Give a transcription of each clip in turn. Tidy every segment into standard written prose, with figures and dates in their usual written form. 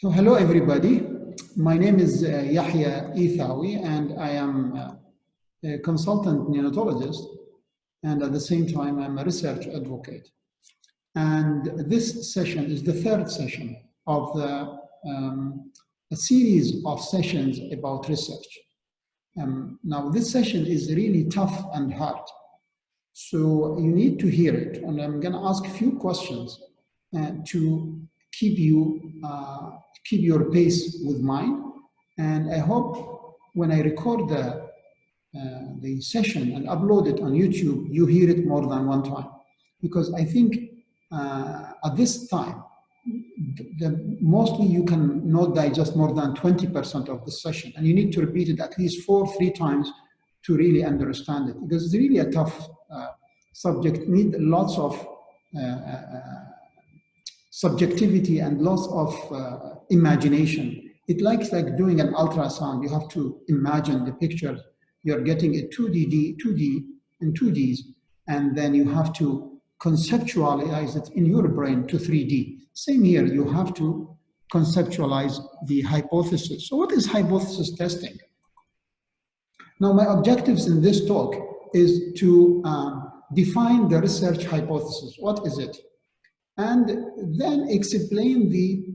So hello everybody, my name is Yahya Ethawi and I am a consultant neonatologist, and at the same time I'm a research advocate. And this session is the third session of a series of sessions about research. Now this session is really tough and hard, so you need to hear it, and I'm going to ask a few questions to keep your pace with mine. And I hope when I record the session and upload it on YouTube, you hear it more than one time, because I think at this time, mostly you can not digest more than 20% of the session, and you need to repeat it at least 3 times to really understand it, because it's really a tough subject, need lots of subjectivity and lots of imagination. It like doing an ultrasound. You have to imagine the picture. You're getting a 2D and 2Ds, and then you have to conceptualize it in your brain to 3D. Same here, you have to conceptualize the hypothesis. So what is hypothesis testing? Now, my objectives in this talk is to define the research hypothesis. What is it? And then explain the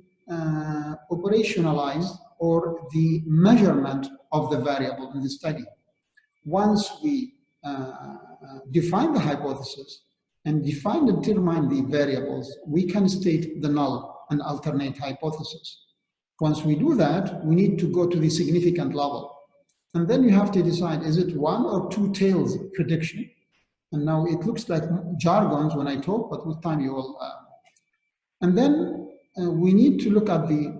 operationalized or the measurement of the variable in the study. Once we define the hypothesis and determine the variables, we can state the null and alternate hypothesis. Once we do that, we need to go to the significant level. And then you have to decide, is it 1 or 2 tails prediction? And now it looks like jargons when I talk, but with time you will. And then we need to look at the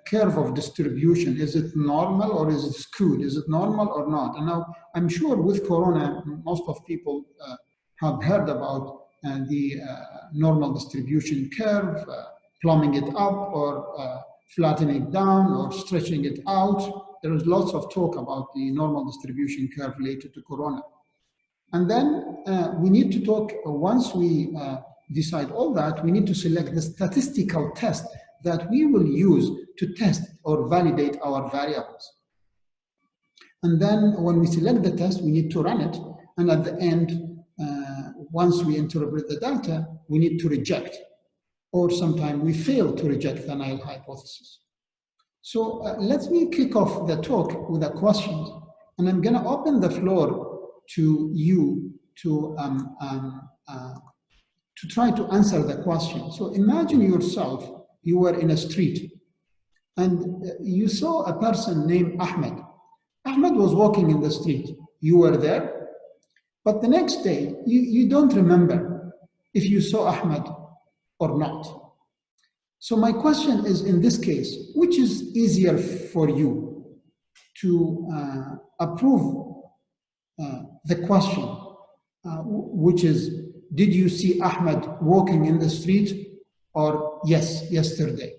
curve of distribution. Is it normal or is it skewed? Is it normal or not? And now I'm sure with Corona, most of people have heard about the normal distribution curve, plumbing it up or flattening it down or stretching it out. There is lots of talk about the normal distribution curve related to Corona. And then we need to talk, once we decide all that, we need to select the statistical test that we will use to test or validate our variables. And then when we select the test, we need to run it. And at the end, once we interpret the data, we need to reject, or sometimes we fail to reject the null hypothesis. So let me kick off the talk with a question, and I'm going to open the floor to you to try to answer the question. So imagine yourself, you were in a street and you saw a person named Ahmed. Ahmed was walking in the street. You were there, but the next day you don't remember if you saw Ahmed or not. So my question is, in this case, which is easier for you to approve the question, which is, did you see Ahmed walking in the street, or yes, yesterday?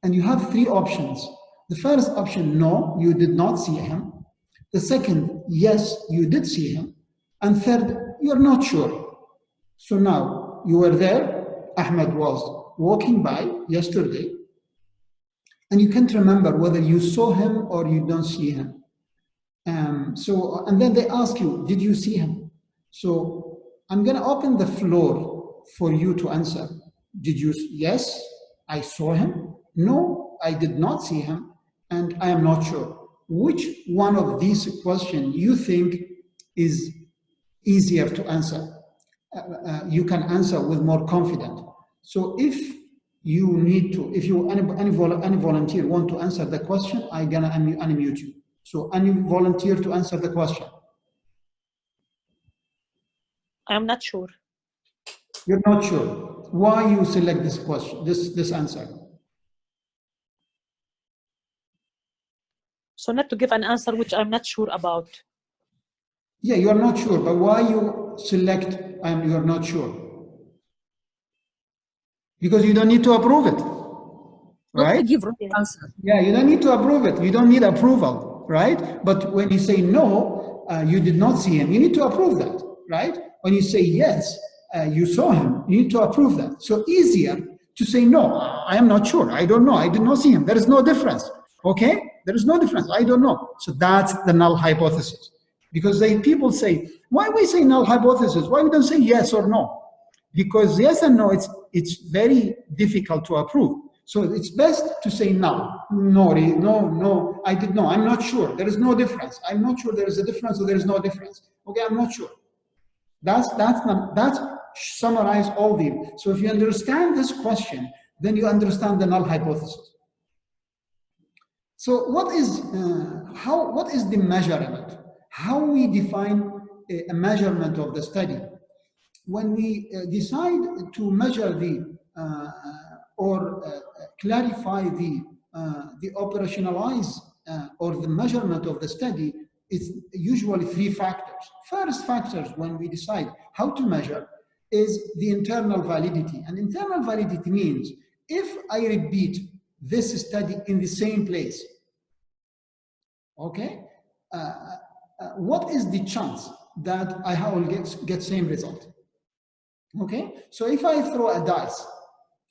And you have 3 options. The first option, no, you did not see him. The second, yes, you did see him. And third, you're not sure. So now you were there, Ahmed was walking by yesterday, and you can't remember whether you saw him or you don't see him. And then they ask you, did you see him? So I'm going to open the floor for you to answer. Did you? Yes, I saw him. No, I did not see him. And I am not sure. Which one of these questions you think is easier to answer? You can answer with more confidence. So if you need to, if you, any volunteer want to answer the question, I'm going to unmute you. So any volunteer to answer the question? I'm not sure. You're not sure. Why you select this question, this answer? So not to give an answer which I'm not sure about. Yeah, you're not sure, but why you select you're not sure? Because you don't need to approve it, right? Not to give wrong answer. Yeah, you don't need to approve it. You don't need approval, right? But when you say no, you did not see him, you need to approve that, right? When you say yes, you saw him, you need to approve that. So easier to say, no, I am not sure. I don't know. I did not see him. There is no difference. Okay? There is no difference. I don't know. So that's the null hypothesis. Because people say, why we say null hypothesis? Why we don't say yes or no? Because yes and no, it's very difficult to approve. So it's best to say no, I did know, I'm not sure, there is no difference. I'm not sure there is a difference or there is no difference. Okay, I'm not sure. That's summarize all the. So if you understand this question, then you understand the null hypothesis. So what is the measurement? How we define a measurement of the study? When we decide to measure or clarify the operationalize or the measurement of the study, it's usually three factors. First factors when we decide how to measure is the internal validity. And internal validity means if I repeat this study in the same place, okay, what is the chance that I will get same result? Okay, so if I throw a dice,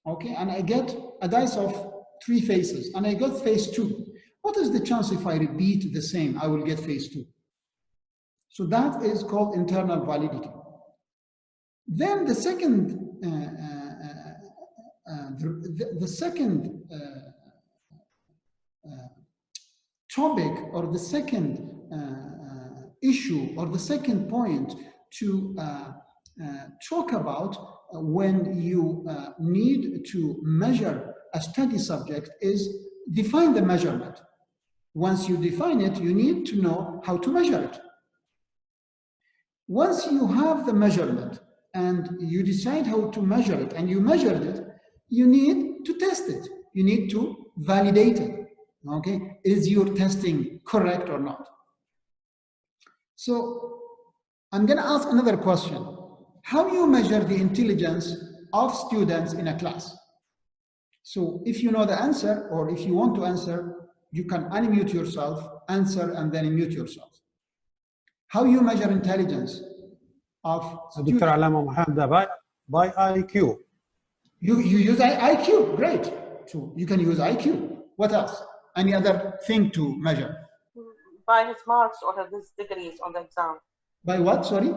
okay, and I get a dice of 3 faces, and I got face 2, what is the chance if I repeat the same, I will get face 2? So that is called internal validity. Then the second, topic or the second issue or the second point to talk about when you need to measure a study subject is define the measurement. Once you define it, you need to know how to measure it. Once you have the measurement and you decide how to measure it and you measured it, you need to test it. You need to validate it. Okay, is your testing correct or not? So I'm going to ask another question. How do you measure the intelligence of students in a class? So if you know the answer, or if you want to answer, you can unmute yourself, answer, and then mute yourself. How you measure intelligence of students? Dr. Alama Muhammad, by IQ. You use IQ, great. So you can use IQ. What else? Any other thing to measure? By his marks or his degrees on the exam. By what, sorry?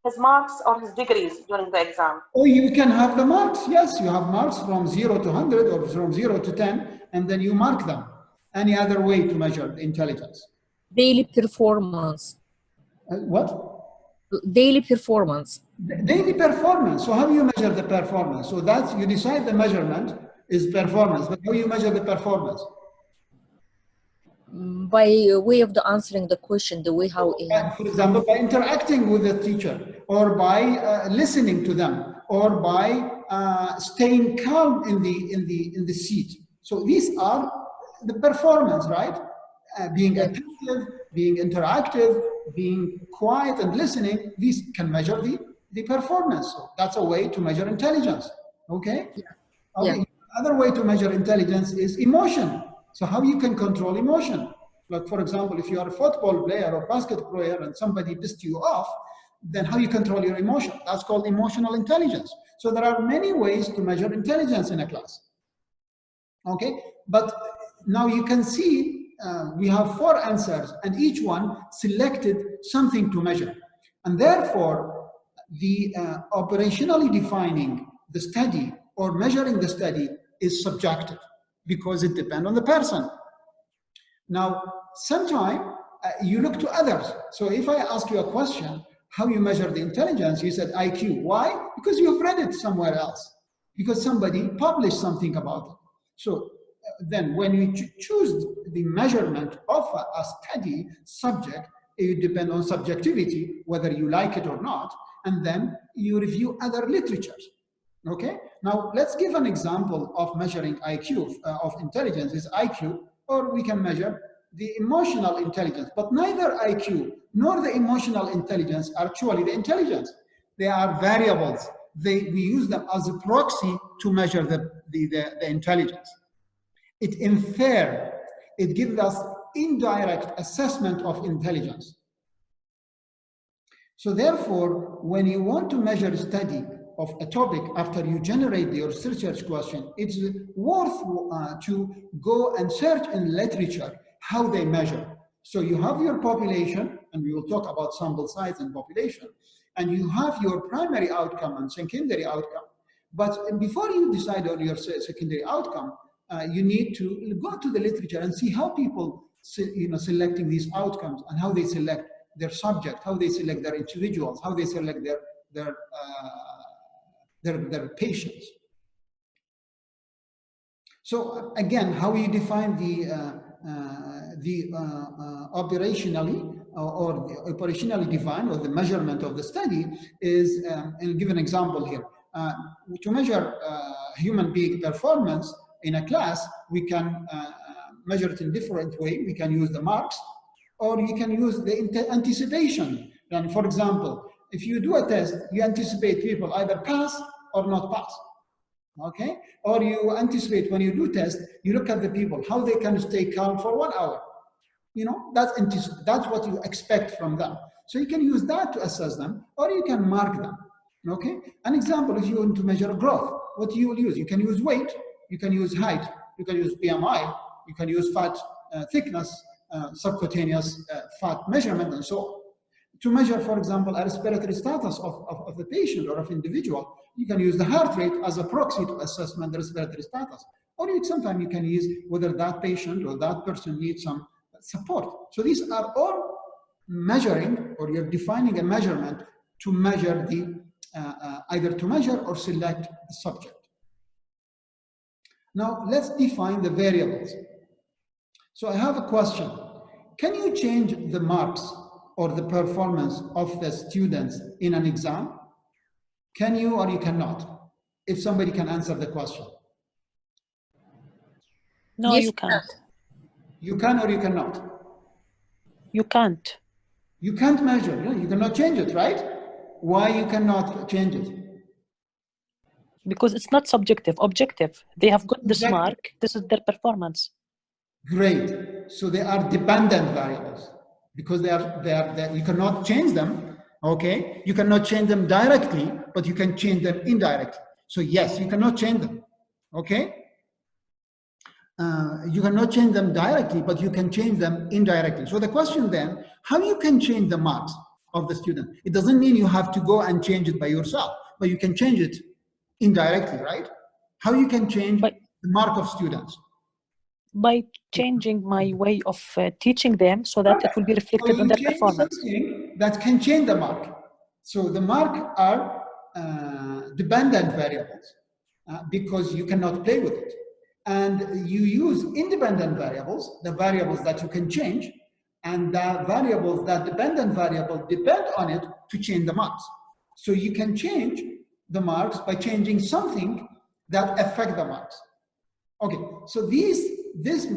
His marks or his degrees during the exam. Oh, you can have the marks. Yes, you have marks from 0 to 100 or from 0 to 10, and then you mark them. Any other way to measure intelligence? Daily performance. What? Daily performance. Daily performance. So how do you measure the performance? So that's, you decide the measurement is performance, but how do you measure the performance? By way of the answering the question, the way how. For example, by interacting with the teacher, or by listening to them, or by staying calm in the seat. So these are the performance, right? Being attentive, being interactive, being quiet and listening. These can measure the performance. So that's a way to measure intelligence. Okay. Yeah. Okay. Yeah. Another way to measure intelligence is emotion. So how you can control emotion? Like, for example, if you are a football player or basketball player and somebody pissed you off, then how you control your emotion? That's called emotional intelligence. So there are many ways to measure intelligence in a class. Okay, but now you can see we have 4 answers and each one selected something to measure. And therefore, the operationally defining the study or measuring the study is subjective because it depends on the person. Now, sometimes you look to others. So if I ask you a question, how you measure the intelligence, you said IQ. Why? Because you've read it somewhere else. Because somebody published something about it. So then when you choose the measurement of a study subject, it depends on subjectivity, whether you like it or not, and then you review other literatures. Okay? Now, let's give an example of measuring IQ, of intelligence is IQ, or we can measure the emotional intelligence. But neither IQ nor the emotional intelligence are actually the intelligence. They are variables. We use them as a proxy to measure the intelligence. It infers, it gives us indirect assessment of intelligence. So therefore, when you want to measure study of a topic after you generate your research question, it's worth to go and search in literature how they measure. So you have your population, and we will talk about sample size and population, and you have your primary outcome and secondary outcome. But before you decide on your secondary outcome, you need to go to the literature and see how people selecting these outcomes and how they select their subject, how they select their individuals, how they select their patients. So again, how you define the operationally or the operationally defined or the measurement of the study is, I'll give an example here. To measure human being performance in a class, we can measure it in different way. We can use the marks, or you can use the anticipation. And for example, if you do a test, you anticipate people either pass or not pass. Okay? Or you anticipate when you do test, you look at the people, how they can stay calm for 1 hour. You know, that's what you expect from them. So you can use that to assess them, or you can mark them. Okay? An example, if you want to measure growth, what you will use? You can use weight, you can use height, you can use BMI, you can use fat thickness, subcutaneous fat measurement, and so on. To measure, for example, a respiratory status of the patient or of individual, you can use the heart rate as a proxy to assessment the respiratory status. Or sometimes you can use whether that patient or that person needs some support. So these are all measuring, or you're defining a measurement to measure the, either to measure or select the subject. Now let's define the variables. So I have a question. Can you change the marks or the performance of the students in an exam? Can you or you cannot? If somebody can answer the question. No, Yes, you can't. You can or you cannot? You can't. You can't measure, you cannot change it, right? Why you cannot change it? Because it's not subjective, objective. They have got this Exactly. mark, this is their performance. Great. So they are dependent variables because they are you cannot change them, okay? You cannot change them directly, but you can change them indirectly. So yes, you cannot change them, okay? You cannot change them directly, but you can change them indirectly. So the question then, how you can change the marks of the student? It doesn't mean you have to go and change it by yourself, but you can change it indirectly, right? How you can change the mark of students? By changing my way of teaching them so that it will be reflected So on you their change performance. something that can change the mark. So the mark are dependent variables because you cannot play with it. And you use independent variables, the variables that you can change, and the variables that dependent variable depend on it to change the marks. So you can change the marks by changing something that affect the marks. Okay, so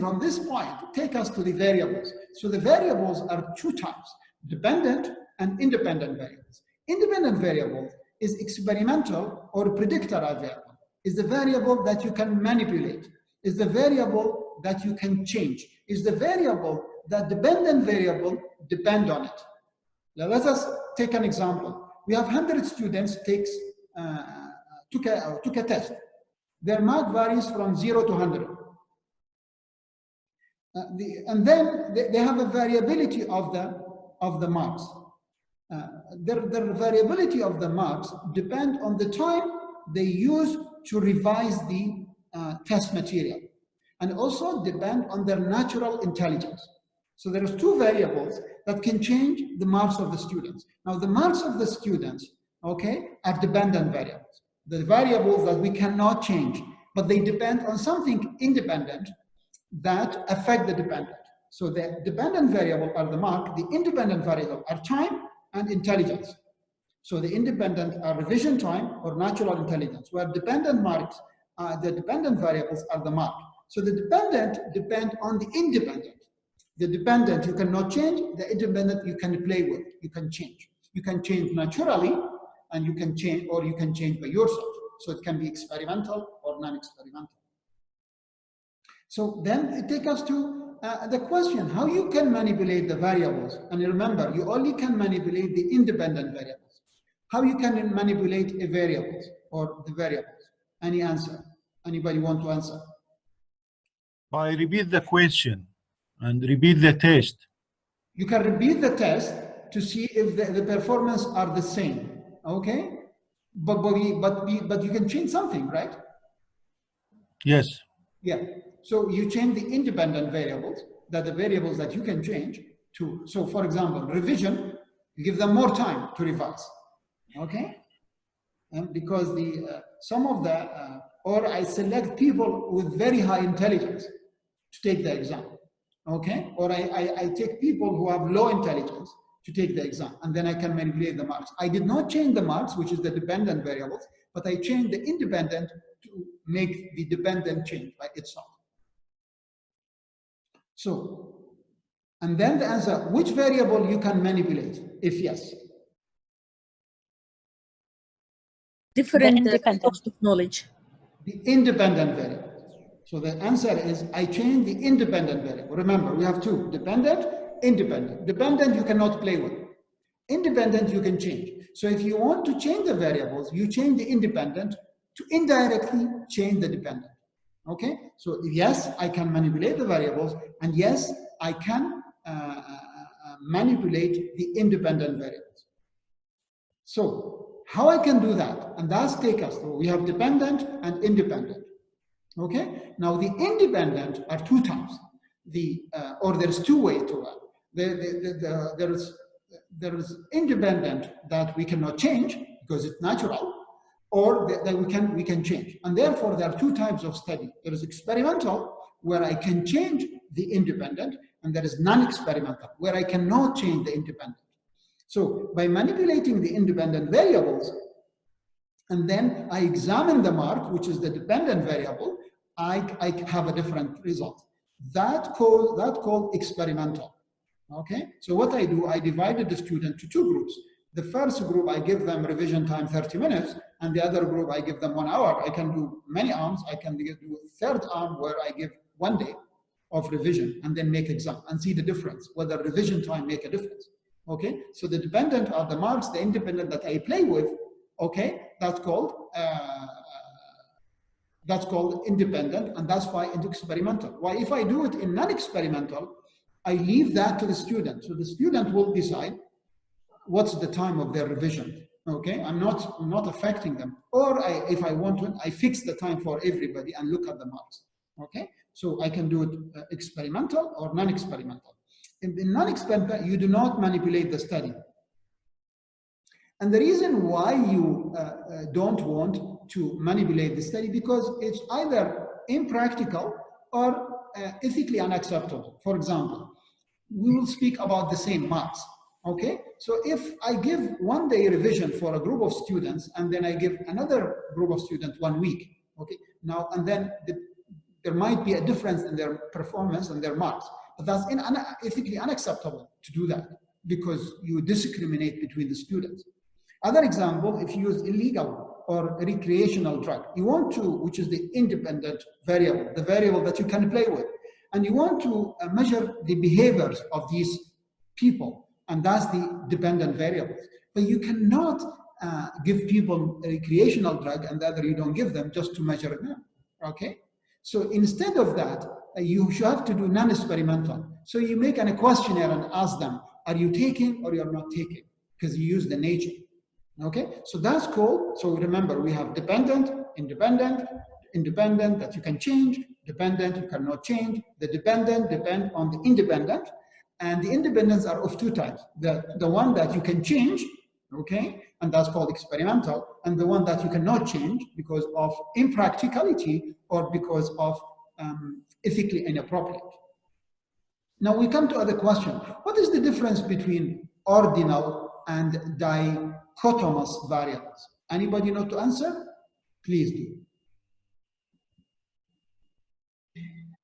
from this point, take us to the variables. So the variables are two types, dependent and independent variables. Independent variable is experimental or predictor variable, is the variable that you can manipulate, is the variable that you can change, is the variable that dependent variable depend on it. Now let us take an example. We have 100 students took a test. Their mark varies from 0 to 100. And then they have a variability of the marks. Their variability of the marks depend on the time they use to revise the test material, and also depend on their natural intelligence. So there's two variables that can change the marks of the students. Now the marks of the students, okay, are dependent variables. The variables that we cannot change, but they depend on something independent that affect the dependent. So the dependent variable are the mark, the independent variable are time and intelligence. So the independent are revision time or natural intelligence, where dependent marks, the dependent variables are the mark. So the dependent depend on the independent. The dependent you cannot change, the independent you can play with, you can change. You can change naturally, and you can change, or you can change by yourself. So it can be experimental or non-experimental. So then it takes us to the question, how you can manipulate the variables. And remember, you only can manipulate the independent variables. How you can manipulate a variable or the variables? Any answer? Anybody want to answer? I repeat the question and repeat the test. You can repeat the test to see if the performance are the same. Okay, but you can change something, right? Yes. Yeah. So you change the independent variables, that the variables that you can change to. So for example, revision, you give them more time to revise. Okay. And because the some of the or I select people with very high intelligence to take the exam. Okay. Or I take people who have low intelligence to take the exam, and then I can manipulate the marks. I did not change the marks, which is the dependent variables, but I changed the independent to make the dependent change by itself. So, and then the answer, which variable you can manipulate, if yes? Different independent. source of knowledge. The independent variable. So the answer is, I change the independent variable. Remember, we have two, dependent, independent. Dependent, you cannot play with. Independent, you can change. So if you want to change the variables, you change the independent to indirectly change the dependent. Okay, so yes, I can manipulate the variables, and yes, I can manipulate the independent variables. So how I can do that? And that's take us through. We have dependent and independent. Okay, now the independent are two types. Or there's two ways to that. There is independent that we cannot change because it's natural, or that we can change. And therefore, there are two types of study. There is experimental, where I can change the independent, and there is non-experimental, where I cannot change the independent. So by manipulating the independent variables, and then I examine the mark, which is the dependent variable, I have a different result. That called experimental. Okay, so what I do, I divided the student to two groups. The first group, I give them revision time 30 minutes, and the other group, I give them 1 hour. I can do many arms. I can do a third arm where I give 1 day of revision and then make exam and see the difference, whether revision time make a difference. Okay, so the dependent are the marks, the independent that I play with. Okay, that's called independent, and that's why it's experimental. Why, if I do it in non-experimental, I leave that to the student. So the student will decide what's the time of their revision. Okay, I'm not affecting them. Or if I want to, I fix the time for everybody and look at the marks. Okay, so I can do it experimental or non-experimental. In non-experimental, you do not manipulate the study. And the reason why you don't want to manipulate the study, because it's either impractical or ethically unacceptable. For example, we will speak about the same marks. Okay, so if I give 1 day revision for a group of students, and then I give another group of students 1 week. Okay, now and then there might be a difference in their performance and their marks, but that's ethically unacceptable to do that, because you discriminate between the students. Other example, if you use illegal or recreational drug, you want to, which is the independent variable, the variable that you can play with, and you want to measure the behaviors of these people, and that's the dependent variables. But you cannot give people a recreational drug and the other you don't give them just to measure them. Okay, so instead of that, you should have to do non-experimental. So you make a questionnaire and ask them, are you taking or you're not taking? Because you use the nature. Okay, so that's called, so remember, we have dependent, independent, independent that you can change, dependent you cannot change. The dependent depend on the independent, and the independents are of two types. The one that you can change, okay, and that's called experimental, and the one that you cannot change because of impracticality or because of ethically inappropriate. Now we come to other question. What is the difference between ordinal and dichotomous variables? Anybody know to answer? Please do.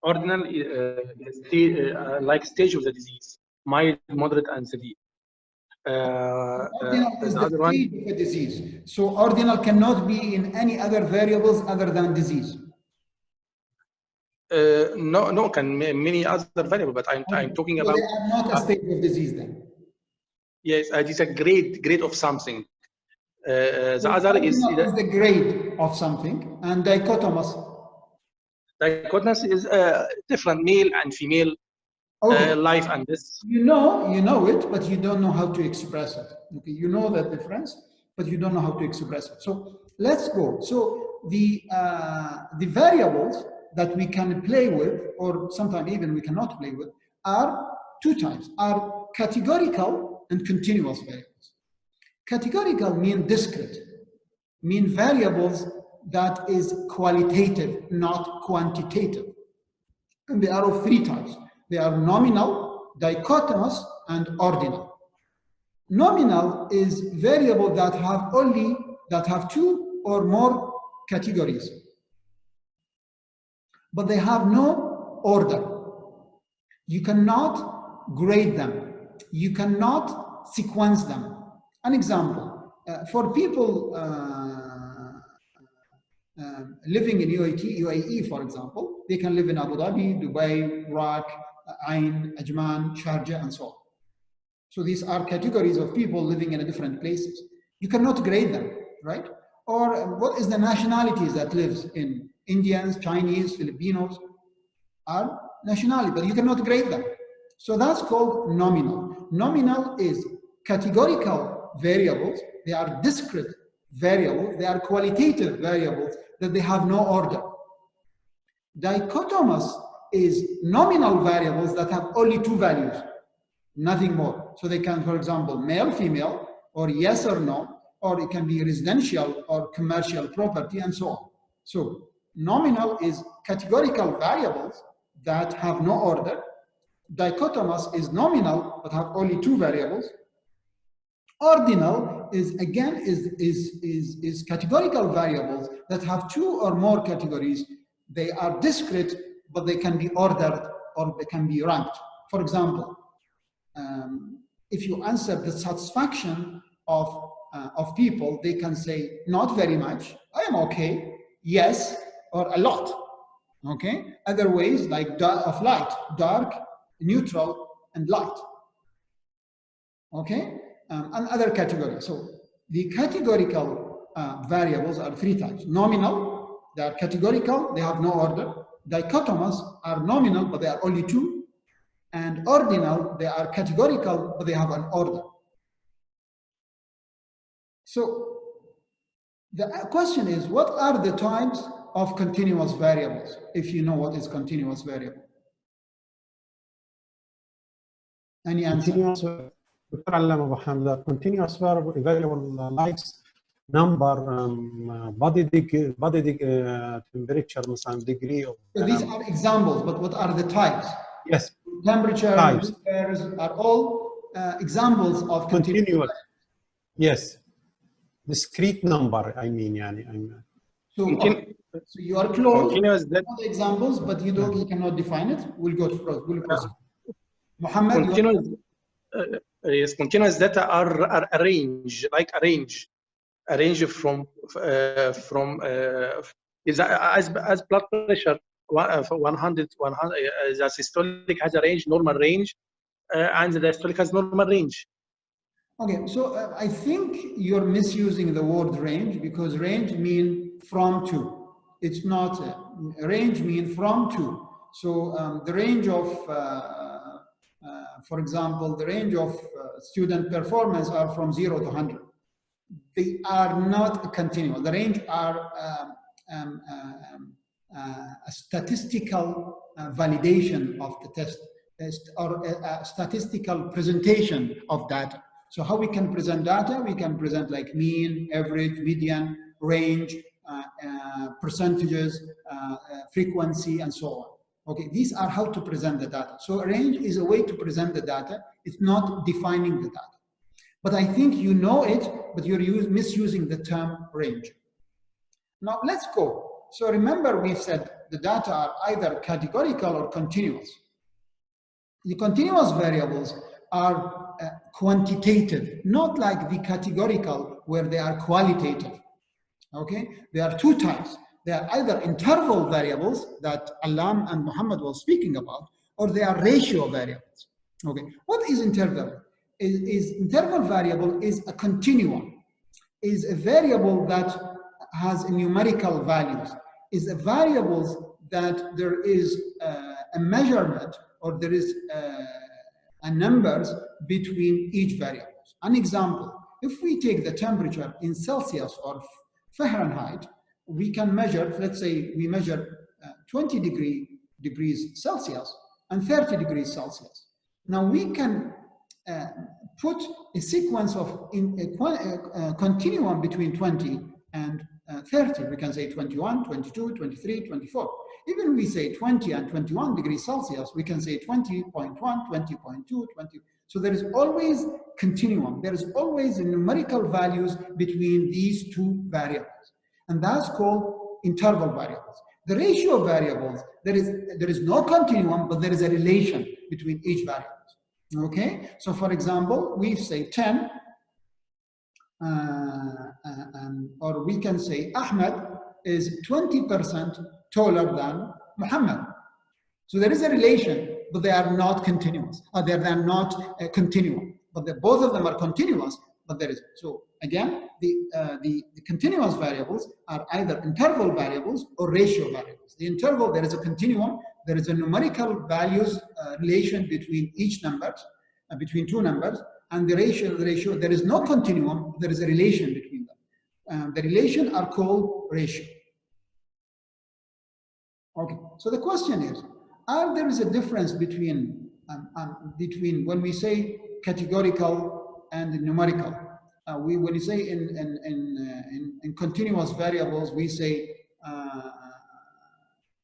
Ordinal like stage of the disease, mild, moderate, and severe. Ordinal is the the other one, stage of the disease. So ordinal cannot be in any other variables other than disease. no, can many other variable, but I'm talking So about. they are not a stage of disease then. Yes, it is a grade of something. The other is Ordinal is the grade of something, and dichotomous. dichotomous is different male and female, Okay. life and this. You know it, but you don't know how to express it. Okay, you know that difference, but you don't know how to express it. So let's go. So the variables that we can play with, or sometimes even we cannot play with, are two types: are categorical and continuous variables. Categorical mean discrete, mean variables that is qualitative, not quantitative. And they are of three types. They are nominal, dichotomous, and ordinal. Nominal is variable that have two or more categories, but they have no order. You cannot grade them. You cannot sequence them. An example, for people living in UAE, for example, they can live in Abu Dhabi, Dubai, Iraq, Ain, Ajman, Sharjah, and so on. So these are categories of people living in different places. You cannot grade them, right? Or what is the nationalities that lives in Indians, Chinese, Filipinos are nationality, but you cannot grade them. So that's called nominal. Nominal is categorical variables. They are discrete variables. They are qualitative variables that they have no order. Dichotomous is nominal variables that have only two values, nothing more. So they can, for example, male, female, or yes or no, or it can be residential or commercial property, and so on. So nominal is categorical variables that have no order. Dichotomous is nominal but have only two variables. Ordinal is again is categorical variables that have two or more categories. They are discrete, but they can be ordered or they can be ranked. For example, if you answer the satisfaction of people, they can say not very much, I am okay, yes, or a lot. Okay. Other ways like of light, dark, neutral, and light. Okay. And other categories. So the categorical variables are three types. Nominal, they are categorical, they have no order. Dichotomous are nominal, but they are only two. And ordinal, they are categorical, but they have an order. So the question is, what are the types of continuous variables, if you know what is continuous variable? Any answer? Continuous, Dr. Allama Abu Hamza, continuous variable likes number, body temperature, degree of. So these are examples, but what are the types? Yes. Temperature, Types are all examples of continuous. Yes. Discrete number, I mean. So you are close to that the examples, but you cannot define it. We'll go to proceed. Muhammad, yes, continuous data are a range, like a range from is as blood pressure 100 the systolic has a range, normal range, and the diastolic has normal range. Okay, so I think you're misusing the word range, because range mean from to. It's not range mean from to. So the range of, for example, the range of student performance are from 0 to 100. They are not continuous. The range are a statistical validation of the test or a statistical presentation of data. So how we can present data? We can present like mean, average, median, range, percentages, frequency, and so on. Okay, these are how to present the data. So range is a way to present the data. It's not defining the data. But I think you know it, but you're misusing the term range. Now let's go. So remember, we said the data are either categorical or continuous. The continuous variables are quantitative, not like the categorical where they are qualitative. Okay, there are two types. They are either interval variables that Alam and Muhammad was speaking about, or they are ratio variables. Okay, what is interval? Interval variable is a continuum. is a variable that has numerical values, is a variables that there is a measurement or there is a numbers between each variable. An example, if we take the temperature in Celsius or Fahrenheit, we can measure, let's say we measure 20 degrees Celsius and 30 degrees Celsius. Now we can put a sequence of a continuum between 20 and 30. We can say 21, 22, 23, 24. Even we say 20 and 21 degrees Celsius, we can say 20.1, 20.2, 20. So there is always continuum. There is always numerical values between these two variables. And that's called interval variables. The ratio of variables, there is no continuum, but there is a relation between each variable. Okay, so for example, we say 10, or we can say Ahmed is 20% taller than Muhammad. So there is a relation, but they are not continuous, or they are not continuum. But both of them are continuous, but there is. So again, the continuous variables are either interval variables or ratio variables. The interval, there is a continuum, there is a numerical values relation between each number, between two numbers, and the ratio, there is no continuum, there is a relation between them. The relation are called ratio. Okay, so the question is, there is a difference between when we say categorical and numerical? When you say in continuous variables, we say,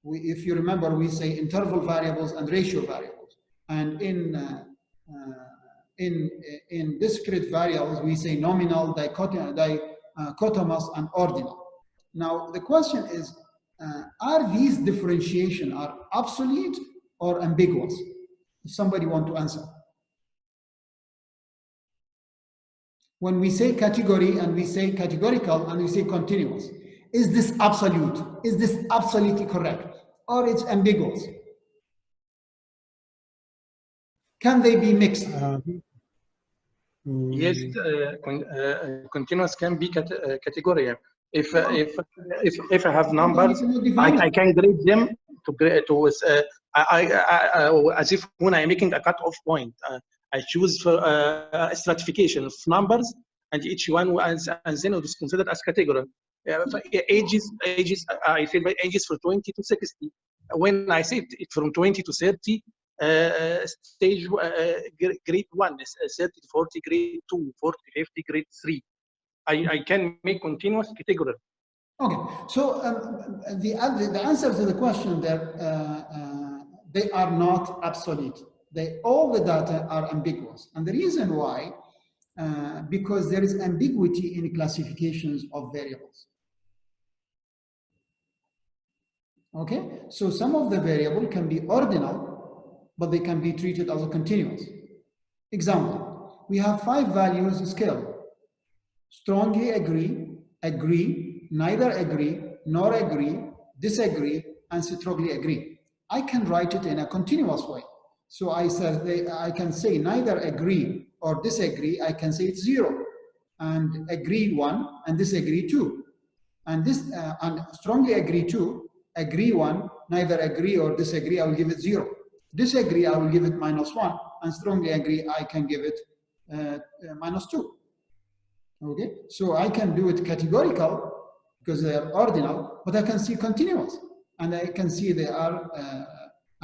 if you remember, we say interval variables and ratio variables. And in discrete variables, we say nominal, dichotomous, and ordinal. Now, the question is, are these differentiation are obsolete or ambiguous? If somebody want to answer. When we say category and we say categorical and we say continuous, is this absolute? Is this absolutely correct? Or it's ambiguous? Can they be mixed? Yes, continuous can be categorical. If I have numbers, I can grade them as if when I'm making a cutoff point. I choose for a stratification of numbers, and each one and then it is considered as category. Ages, I say by ages from 20 to 60. When I say it from 20 to 30, stage grade 1, 30 to 40, grade 2, 40 to 50, grade 3. I can make continuous category. Okay, so the answer to the question that they are not absolute. All the data are ambiguous. And the reason why, because there is ambiguity in classifications of variables. Okay, so some of the variable can be ordinal, but they can be treated as a continuous. Example, we have 5 values scale. Strongly agree, agree, neither agree, nor agree, disagree, and strongly agree. I can write it in a continuous way. So I can say neither agree or disagree, I can say it's 0. And agree 1 and disagree 2. And and strongly agree 2, agree 1, neither agree or disagree, I will give it 0. Disagree, I will give it -1. And strongly agree, I can give it -2. Okay, so I can do it categorical because they are ordinal, but I can see continuous, and I can see they are.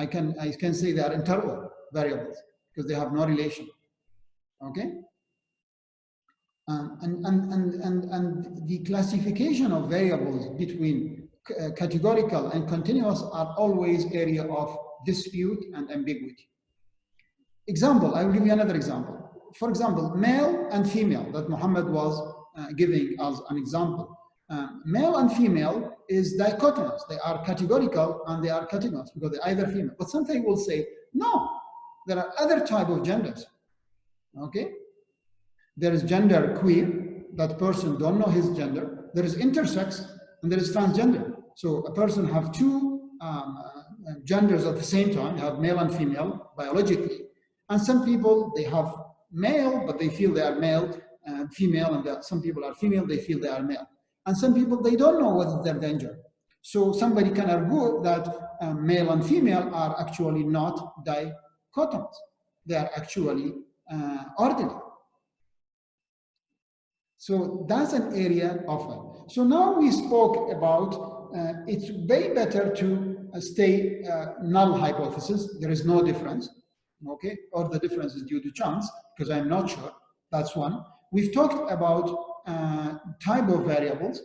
I can say they are interval variables because they have no relation. Okay, and the classification of variables between categorical and continuous are always area of dispute and ambiguity. Example, I will give you another example. For example, male and female that Muhammad was giving as an example. Male and female is dichotomous. They are categorical and they are continuous because they're either female. But sometimes we'll say, no, there are other type of genders. Okay? There is gender queer, that person don't know his gender. There is intersex and there is transgender. So a person have 2 genders at the same time. You have male and female biologically. And some people, they have male, but they feel they are male, female, and some people are female, they feel they are male. And some people, they don't know what is their gender. So somebody can argue that male and female are actually not dichotomous. They are actually ordinal. So that's an area of it. So now we spoke about it's way better to stay null hypothesis. There is no difference, okay? Or the difference is due to chance, because I'm not sure. That's one. We've talked about type of variables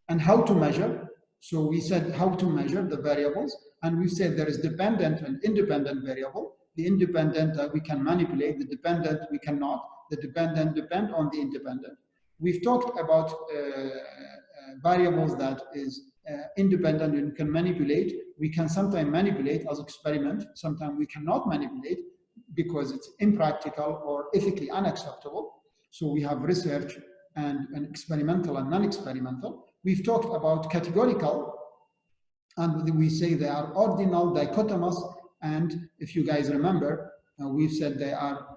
and how to measure. So we said how to measure the variables, and we said there is dependent and independent variable. The independent we can manipulate, the dependent we cannot. The dependent depend on the independent. We've talked about variables that is independent and can manipulate. We can sometimes manipulate as experiment. Sometimes we cannot manipulate because it's impractical or ethically unacceptable. So we have research and experimental and non-experimental. We've talked about categorical, and we say they are ordinal, dichotomous, and if you guys remember, we've said they are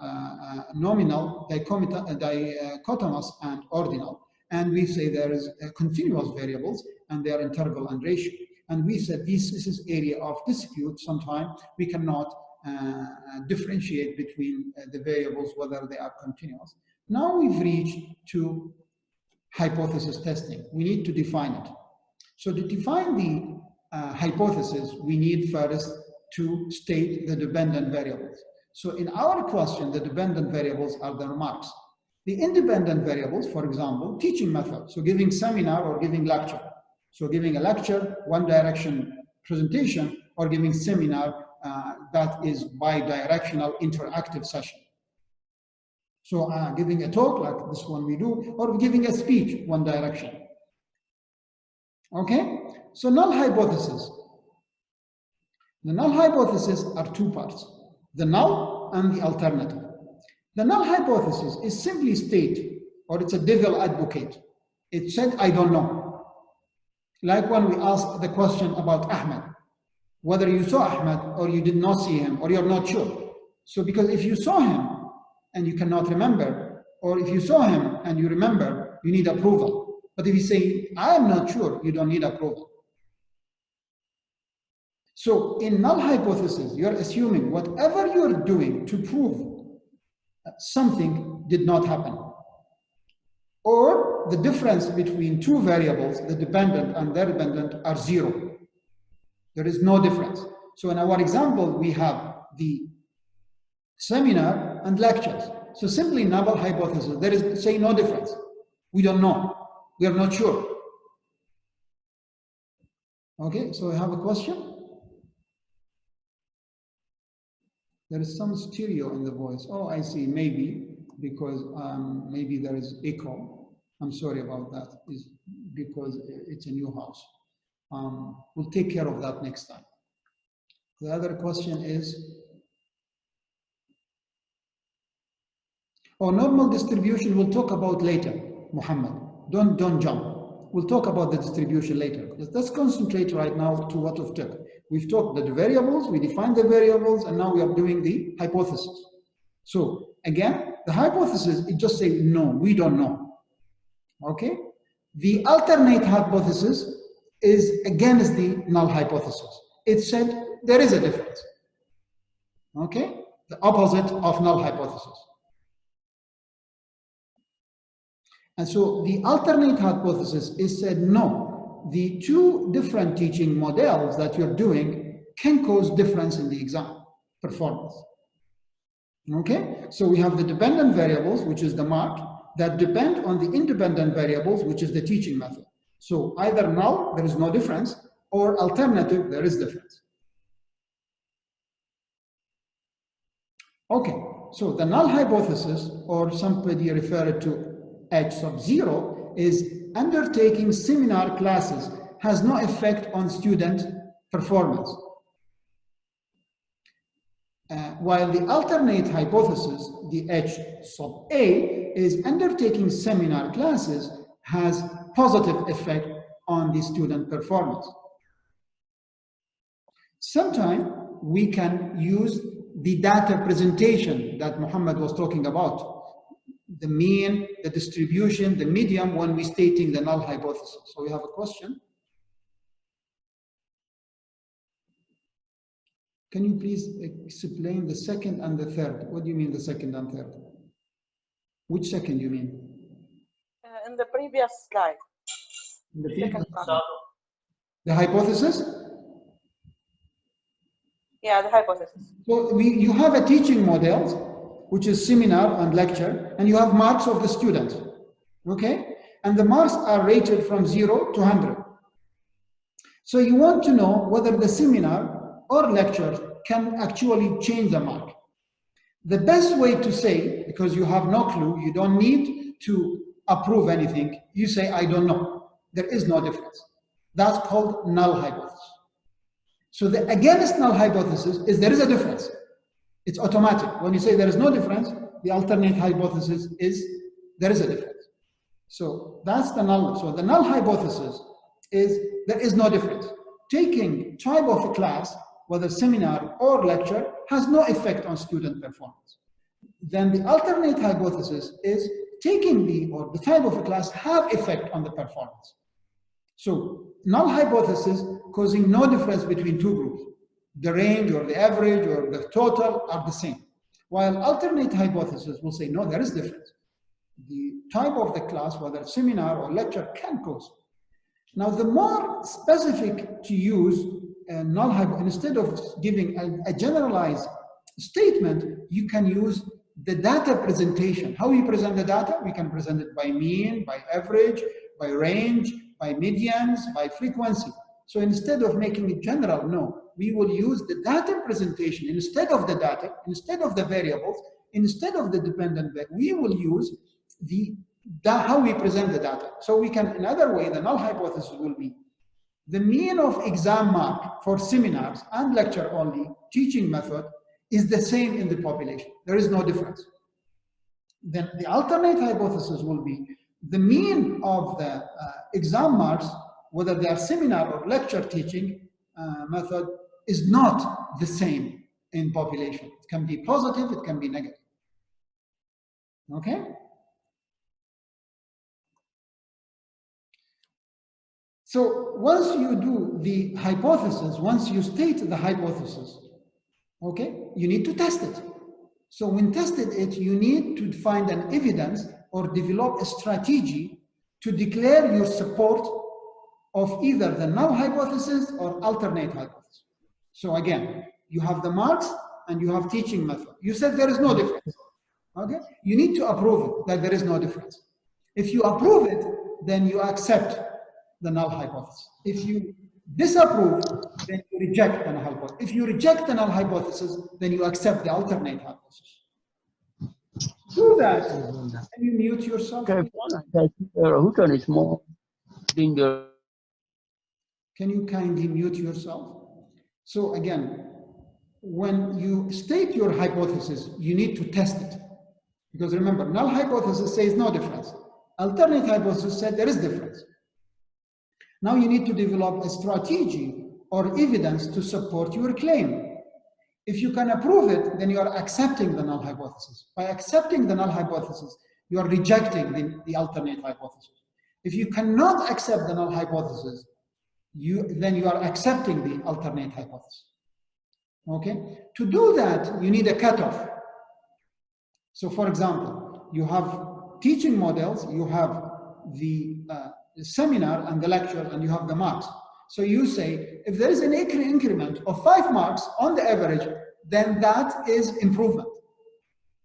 nominal, dichotomous, and ordinal. And we say there is continuous variables, and they are interval and ratio. And we said this is area of dispute. Sometimes we cannot differentiate between the variables, whether they are continuous. Now we've reached to hypothesis testing. We need to define it. So to define the hypothesis, we need first to state the dependent variables. So in our question, the dependent variables are the remarks. The independent variables, for example, teaching method. So giving seminar or giving lecture. So giving a lecture, one direction presentation, or giving seminar that is bi-directional interactive session. So giving a talk like this one we do, or giving a speech, one direction. Okay, so null hypothesis. The null hypothesis are two parts, the null and the alternative. The null hypothesis is simply state, or it's a devil advocate. It said, I don't know. Like when we asked the question about Ahmed, whether you saw Ahmed or you did not see him, or you're not sure. So because if you saw him and you cannot remember, or if you saw him and you remember, you need approval. But if you say, I am not sure, you don't need approval. So in null hypothesis, you're assuming whatever you're doing to prove something did not happen. Or the difference between two variables, the dependent and their dependent, are zero. There is no difference. So in our example, we have the seminar and lectures. So simply null hypothesis, there is, say, no difference. We don't know. We are not sure. Okay, so I have a question. There is some stereo in the voice. Oh, I see, maybe, because maybe there is echo. I'm sorry about that, is because it's a new house. We'll take care of that next time. The other question is, normal distribution we'll talk about later, Muhammad. Don't jump. We'll talk about the distribution later. Let's concentrate right now to what we've took. We've talked the variables, we defined the variables, and now we are doing the hypothesis. So again, the hypothesis, it just say no, we don't know. Okay? The alternate hypothesis is against the null hypothesis. It said there is a difference. Okay? The opposite of null hypothesis. And so the alternate hypothesis is said no, the two different teaching models that you're doing can cause difference in the exam performance. Okay, so we have the dependent variables, which is the mark, that depend on the independent variables, which is the teaching method. So either null, there is no difference, or alternative, there is difference. Okay, so the null hypothesis, or somebody referred to H sub 0, is undertaking seminar classes has no effect on student performance. While the alternate hypothesis, the H sub A, is undertaking seminar classes has positive effect on the student performance. Sometimes we can use the data presentation that Muhammad was talking about. the mean, the distribution, the median when we're stating the null hypothesis. So we have a question. Can you please explain the second and the third? What do you mean the second and third? Which second you mean? In the previous slide. The Second one. The hypothesis? Yeah, the hypothesis. So you have a teaching model, which is seminar and lecture, and you have marks of the students, okay? And the marks are rated from 0 to 100. So you want to know whether the seminar or lecture can actually change the mark. The best way to say, because you have no clue, you don't need to approve anything, you say, I don't know. There is no difference. That's called null hypothesis. So the against null hypothesis is there is a difference. It's automatic. When you say there is no difference, the alternate hypothesis is there is a difference. So that's the null. So the null hypothesis is there is no difference. Taking type of a class, whether seminar or lecture, has no effect on student performance. Then the alternate hypothesis is taking the type of a class have effect on the performance. So null hypothesis causing no difference between two groups. The range or the average or the total are the same. While alternate hypothesis will say, no, there is difference. The type of the class, whether seminar or lecture, can cause. Now, the more specific to use null hypothesis, instead of giving a generalized statement, you can use the data presentation. How we present the data? We can present it by mean, by average, by range, by medians, by frequency. So instead of making it general, no, we will use the data presentation instead of the data, instead of the variables, instead of the dependent, we will use how we present the data. So we can, another way, the null hypothesis will be the mean of exam mark for seminars and lecture only teaching method is the same in the population. There is no difference. Then the alternate hypothesis will be the mean of the exam marks, whether they are seminar or lecture teaching method, is not the same in population. It can be positive, it can be negative. Okay? So once you do the hypothesis, once you state the hypothesis, okay, you need to test it. So when tested it, you need to find an evidence or develop a strategy to declare your support of either the null hypothesis or alternate hypothesis. So again, you have the marks and you have teaching method. You said there is no difference. Okay? You need to approve it that there is no difference. If you approve it, then you accept the null hypothesis. If you disapprove, then you reject the null hypothesis. If you reject the null hypothesis, then you accept the alternate hypothesis. Do that. Can you mute yourself? Which is more danger? Can you kindly mute yourself? So again, when you state your hypothesis, you need to test it. Because remember, null hypothesis says no difference. Alternate hypothesis said there is difference. Now you need to develop a strategy or evidence to support your claim. If you can approve it, then you are accepting the null hypothesis. By accepting the null hypothesis, you are rejecting the alternate hypothesis. If you cannot accept the null hypothesis, then you are accepting the alternate hypothesis. Okay? To do that, you need a cutoff. So for example, you have teaching models, you have the seminar and the lecture, and you have the marks. So you say, if there is an increment of 5 marks on the average, then that is improvement.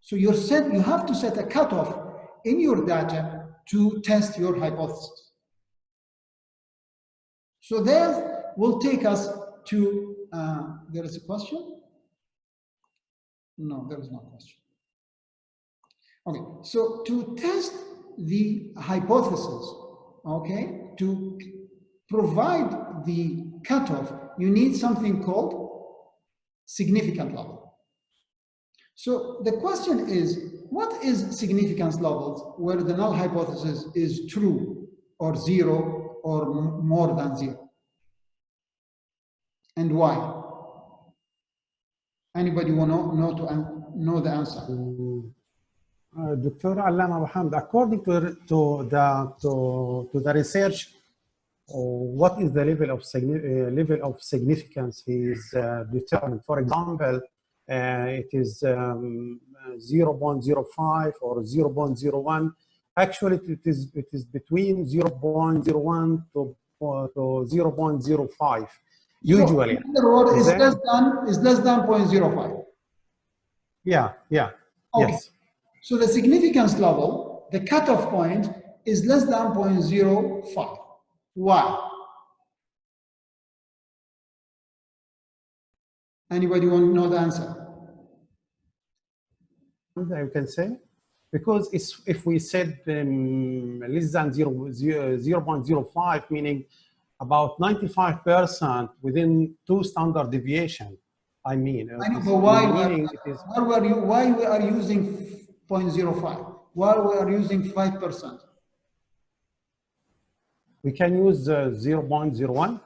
So you have to set a cutoff in your data to test your hypothesis. So that will take us to, there is a question? No, there is no question. Okay, so to test the hypothesis, okay, to provide the cutoff, you need something called significant level. So the question is, what is significance levels where the null hypothesis is true or 0 or more than 0? And why? Anybody want to know the answer? Dr. Allama Mohammed, according to the research, what is the level of significance is determined? For example, it is 0.05 or 0.01. Actually, it is between 0.01 to 0.05. Usually, in other words, is less than 0.05. Yeah. Okay. Yes. So the significance level, the cutoff point, is less than 0.05. Why? Anybody want to know the answer? You can say, because if we said less than 0.05, meaning about 95% within 2 standard deviation. I mean, I know, but why are you using 0.05? Why we are using 5%? We can use 0.01.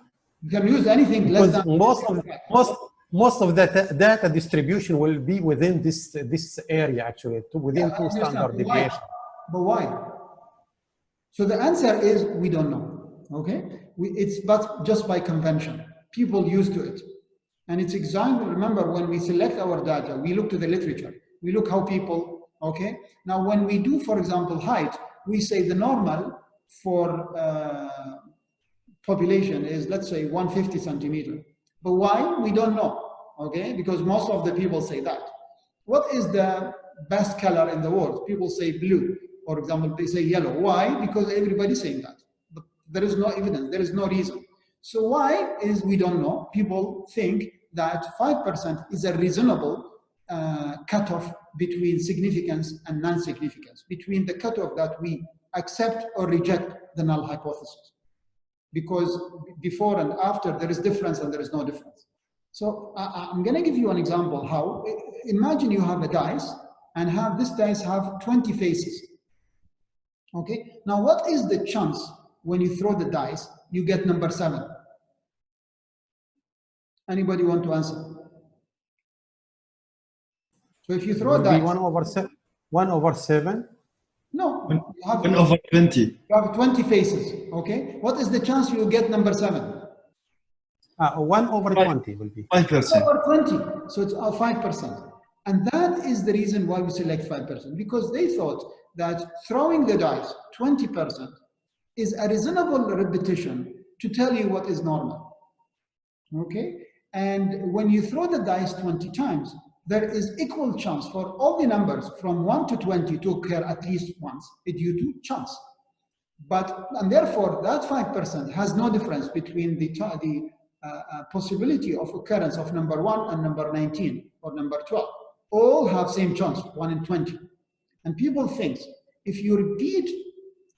You can use anything less Because than most of the data distribution will be within this area, actually, within 2 standard deviation. But why? So the answer is we don't know. Okay, it's but just by convention. People used to it, and it's example. Remember, when we select our data, we look to the literature. We look how people. Okay. Now, when we do, for example, height, we say the normal for population is, let's say, 150 centimeter. But why? We don't know. Okay, because most of the people say that. What is the best color in the world? People say blue. For example, they say yellow. Why? Because everybody's saying that. But there is no evidence. There is no reason. So why is we don't know? People think that 5% is a reasonable cutoff between significance and non-significance, between the cutoff that we accept or reject the null hypothesis. Because before and after, there is difference and there is no difference. So I'm going to give you an example how. Imagine you have a dice and this dice have 20 faces. Okay. Now, what is the chance when you throw the dice, you get number 7? Anybody want to answer? So if you throw a dice, 1 over 7. No, you have 1 over 20. You have 20 faces. Okay. What is the chance you get number 7? 1 over 20 will be 5%. Over 20, so it's 5%. And that is the reason why we select 5%, because they thought that throwing the dice 20% is a reasonable repetition to tell you what is normal. Okay? And when you throw the dice 20 times, there is equal chance for all the numbers from 1 to 20 to occur at least once due to chance. And therefore, that 5% has no difference between the possibility of occurrence of number 1 and number 19 or number 12. All have same chance, 1 in 20. And people think if you repeat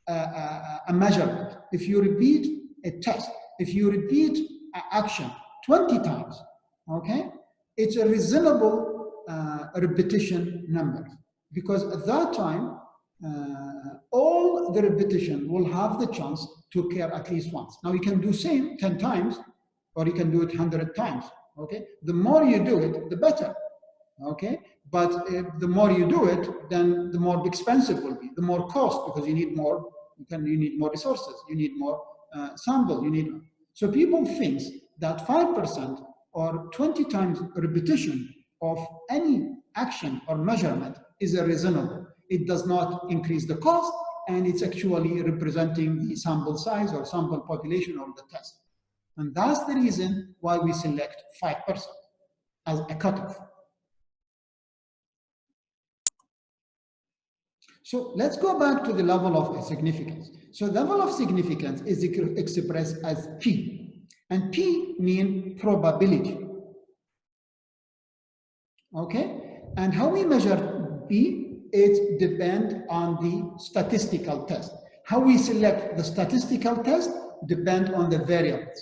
a measurement, if you repeat a test, if you repeat an action 20 times, okay, it's a reasonable repetition number, because at that time, all the repetition will have the chance to occur at least once. Now you can do same 10 times, or you can do it 100 times, okay? The more you do it, the better, okay? But the more you do it, then the more expensive will be, the more cost, because you need more, you need more resources, you need more sample, so people think that 5% or 20 times repetition of any action or measurement is a reasonable. It does not increase the cost, and it's actually representing the sample size or sample population of the test. And that's the reason why we select 5% as a cutoff. So let's go back to the level of significance. So level of significance is expressed as P, and P means probability. Okay, and how we measure P, it depends on the statistical test. How we select the statistical test depends on the variables.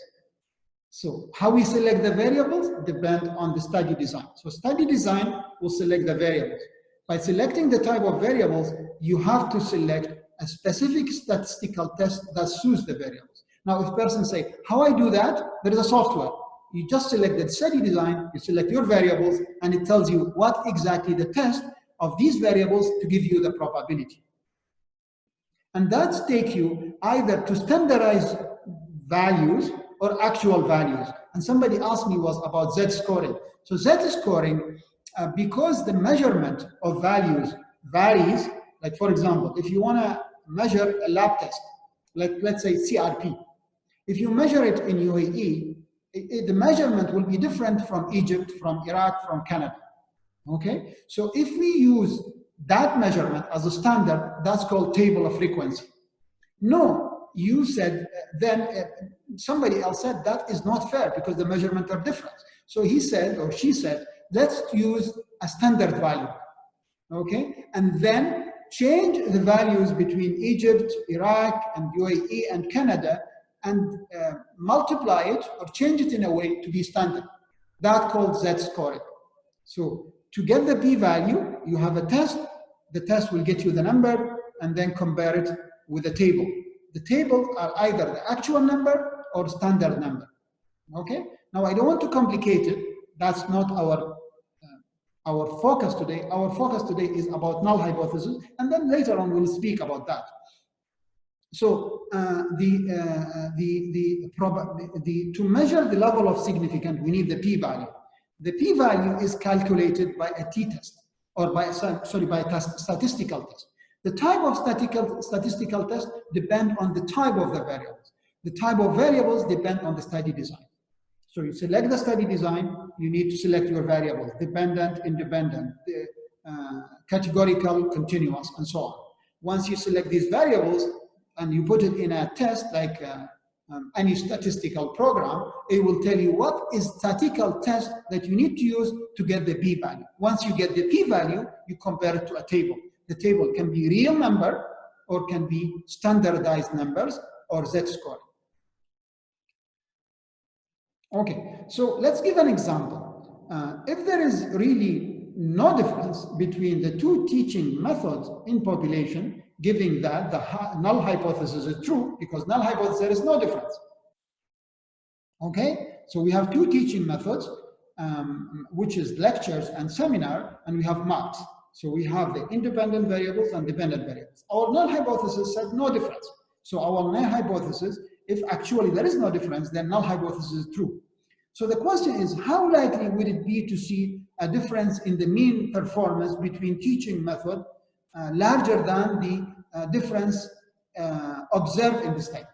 So how we select the variables depend on the study design. So study design will select the variables. By selecting the type of variables, you have to select a specific statistical test that suits the variables. Now, if persons say, how I do that? There is a software. You just select the study design, you select your variables, and it tells you what exactly the test of these variables to give you the probability. And that's take you either to standardized values or actual values. And somebody asked me was about Z-scoring. So Z-scoring, because the measurement of values varies, like for example, if you want to measure a lab test, let's say CRP, if you measure it in UAE, the measurement will be different from Egypt, from Iraq, from Canada. Okay, so if we use that measurement as a standard, that's called table of frequency. No, you said, then somebody else said that is not fair because the measurements are different. So he said, or she said, let's use a standard value. Okay, and then change the values between Egypt, Iraq, and UAE and Canada, and multiply it or change it in a way to be standard. That's called Z-scoring. So to get the p-value, you have a test. The test will get you the number and then compare it with a table. The tables are either the actual number or standard number. Okay? Now I don't want to complicate it. That's not our focus today. Our focus today is about null hypothesis, and then later on we'll speak about that. So to measure the level of significance, we need the p-value. The p-value is calculated by a t-test, or by a statistical test. The type of statistical test depend on the type of the variables. The type of variables depend on the study design. So you select the study design, you need to select your variables, dependent, independent, categorical, continuous, and so on. Once you select these variables and you put it in a test like any statistical program, it will tell you what is statistical test that you need to use to get the p-value. Once you get the p-value, you compare it to a table. The table can be real number or can be standardized numbers or Z-score. Okay, so let's give an example. If there is really no difference between the two teaching methods in population, giving that the null hypothesis is true, because null hypothesis there is no difference. Okay, so we have two teaching methods, which is lectures and seminar, and we have marks. So we have the independent variables and dependent variables. Our null hypothesis said no difference. So our null hypothesis, if actually there is no difference, then null hypothesis is true. So the question is, how likely would it be to see a difference in the mean performance between teaching method larger than the difference observed in the study?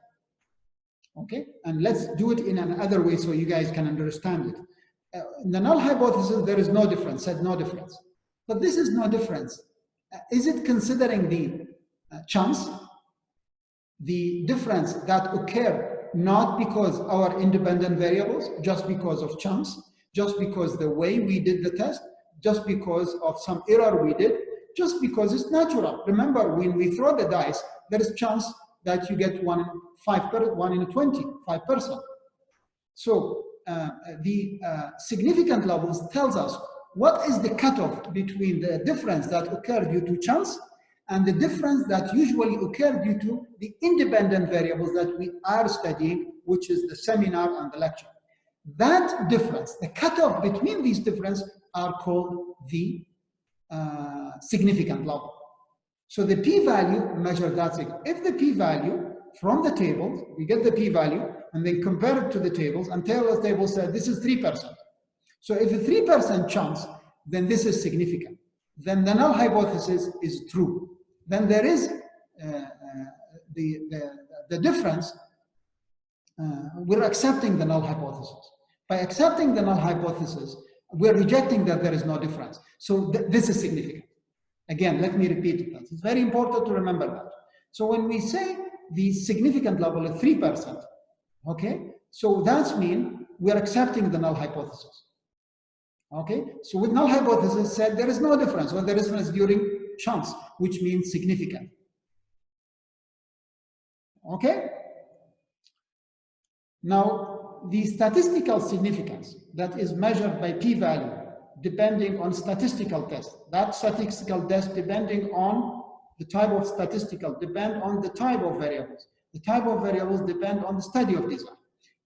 Okay, and let's do it in another way so you guys can understand it. In the null hypothesis, there is no difference, said no difference. But this is no difference. Is it considering the chance, the difference that occurred not because our independent variables, just because of chance, just because the way we did the test, just because of some error we did, just because it's natural. Remember, when we throw the dice, there is chance that you get 1 in 20, 5%. So the significant levels tells us what is the cutoff between the difference that occurred due to chance and the difference that usually occur due to the independent variables that we are studying, which is the seminar and the lecture. That difference, the cutoff between these differences are called the significant level. So the p-value measures that. If the p-value from the tables, we get the p-value and then compare it to the tables, and the table said this is 3%. So if a 3% chance, then this is significant. Then the null hypothesis is true. Then there is the difference. We're accepting the null hypothesis. By accepting the null hypothesis, we're rejecting that there is no difference. So this is significant. Again, let me repeat it. It's very important to remember that. So when we say the significant level is 3%, okay, so that means we're accepting the null hypothesis. Okay, so with null hypothesis said there is no difference, or there is difference during chance, which means significant. Okay? Now, the statistical significance that is measured by p-value depending on statistical test. That statistical test depending on the type of statistical, depend on the type of variables. The type of variables depend on the study of design.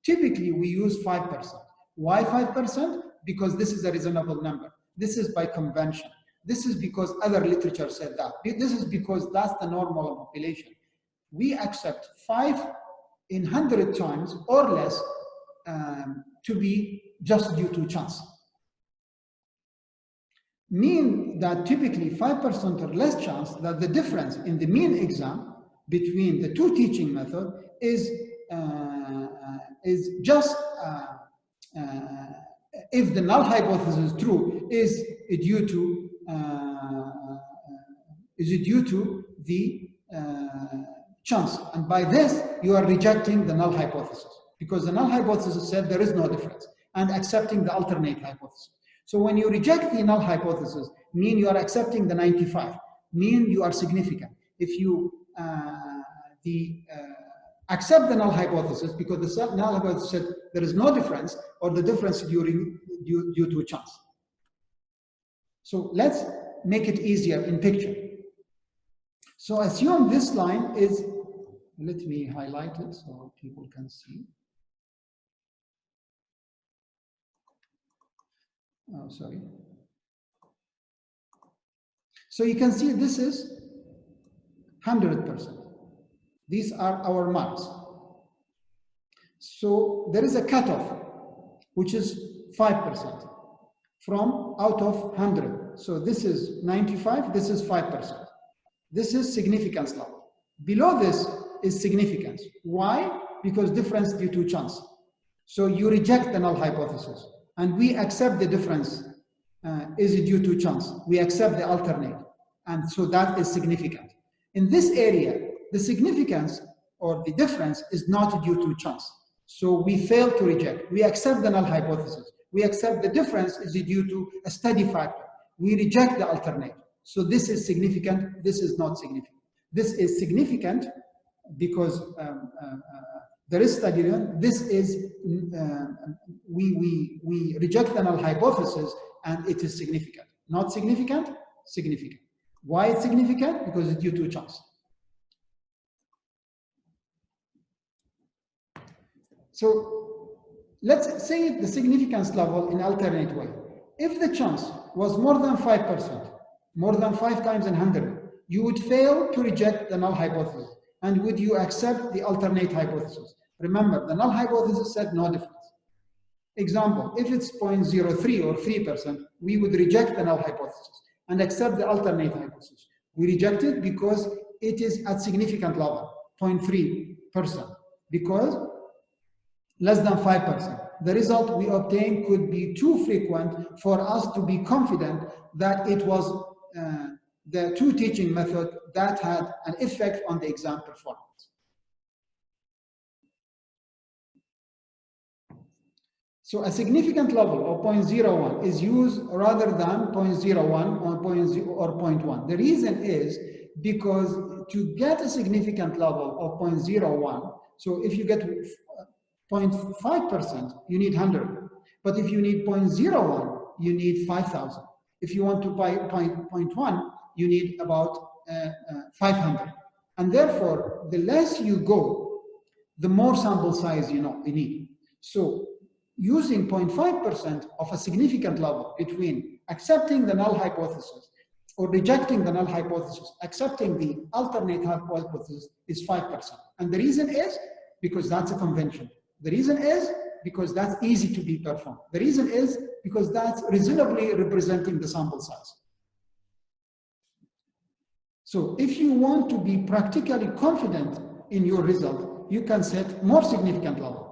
Typically, we use 5%. Why 5%? Because this is a reasonable number. This is by convention. This is because other literature said that. This is because that's the normal population. We accept 5 in 100 times or less to be just due to chance. Mean that typically 5% or less chance that the difference in the mean exam between the two teaching methods is just if the null hypothesis is true, is due to the chance. And by this, you are rejecting the null hypothesis, because the null hypothesis said there is no difference, and accepting the alternate hypothesis. So when you reject the null hypothesis, mean you are accepting the 95, mean you are significant. If you accept the null hypothesis, because the null hypothesis said there is no difference, or the difference due to chance. So let's make it easier in picture. So assume this line is, let me highlight it so people can see. Oh, sorry. So you can see this is 100%. These are our marks. So there is a cutoff, which is 5% from out of 100. So this is 95, this is 5%. This is significance level. Below this is significance. Why? Because difference due to chance. So you reject the null hypothesis, and we accept the difference is due to chance. We accept the alternate, and so that is significant. In this area, the significance or the difference is not due to chance. So we fail to reject. We accept the null hypothesis. We accept the difference is due to a steady factor. We reject the alternate. So this is significant, this is not significant. This is significant because there is steady. This is, we reject the null hypothesis and it is significant. Not significant, significant. Why it's significant? Because it's due to chance. So let's say the significance level in alternate way. If the chance was more than 5%, more than 5 times in 100, you would fail to reject the null hypothesis. And would you accept the alternate hypothesis? Remember, the null hypothesis said no difference. Example, if it's 0.03 or 3%, we would reject the null hypothesis and accept the alternate hypothesis. We reject it because it is at significant level, 0.3%, because less than 5%. The result we obtain could be too frequent for us to be confident that it was the two teaching method that had an effect on the exam performance. So a significant level of 0.01 is used rather than 0.01 or 0.1. The reason is because to get a significant level of 0.01, so if you get 0.5%, you need 100. But if you need 0.01, you need 5,000. If you want to buy 0.1, you need about 500. And therefore, the less you go, the more sample size you need. So using 0.5% of a significant level between accepting the null hypothesis or rejecting the null hypothesis, accepting the alternate hypothesis is 5%. And the reason is because that's a convention. The reason is because that's easy to be performed. The reason is because that's reasonably representing the sample size. So if you want to be practically confident in your result, you can set more significant level.